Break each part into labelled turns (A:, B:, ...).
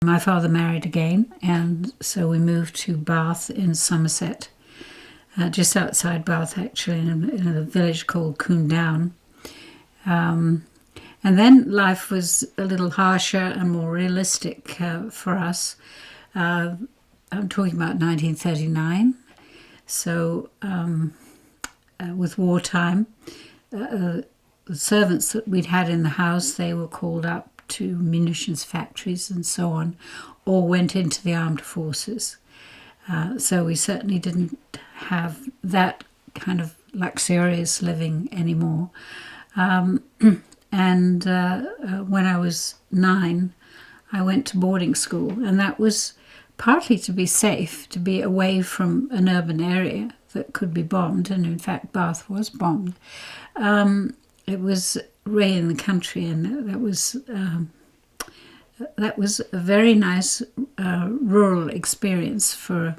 A: My father married again, and so we moved to Bath in Somerset, just outside Bath actually, in a village called Coombe Down. And then life was a little harsher and more realistic for us. I'm talking about 1939. So with wartime, the servants that we'd had in the house, they were called up to munitions factories and so on, or went into the armed forces. So we certainly didn't have that kind of luxurious living anymore. And when I was 9, I went to boarding school, and that was partly to be safe, to be away from an urban area that could be bombed, and in fact Bath was bombed. It was way in the country, and that was a very nice rural experience for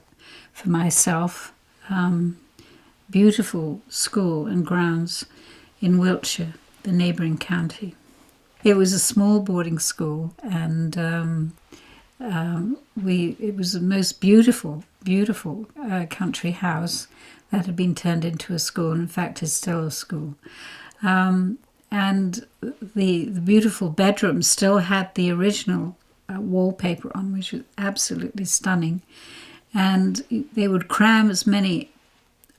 A: myself. Beautiful school and grounds in Wiltshire, the neighbouring county. It was a small boarding school, and it was the most beautiful country house that had been turned into a school. In fact, is still a school. And the beautiful bedroom still had the original wallpaper on, which was absolutely stunning. And they would cram as many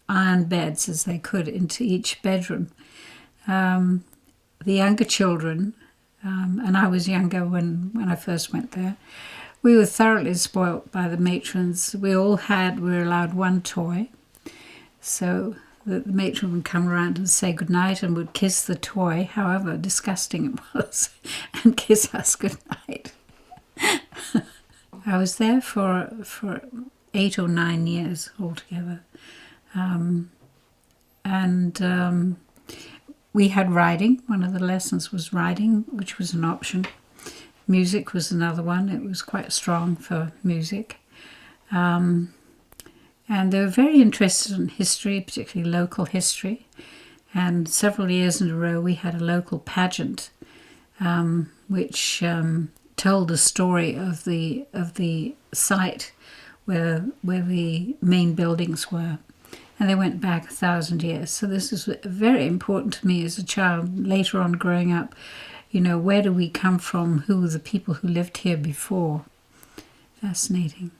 A: iron beds as they could into each bedroom. The younger children, and I was younger when I first went there, we were thoroughly spoilt by the matrons. We were allowed one toy. So the matron would come around and say goodnight and would kiss the toy, however disgusting it was, and kiss us goodnight. I was there for 8 or 9 years altogether. We had riding. One of the lessons was riding, which was an option. Music was another one. It was quite strong for music. And they were very interested in history, particularly local history. And several years in a row, we had a local pageant, which told the story of the site where the main buildings were. And they went back 1,000 years. So this is very important to me as a child, later on growing up. You know, where do we come from? Who were the people who lived here before? Fascinating.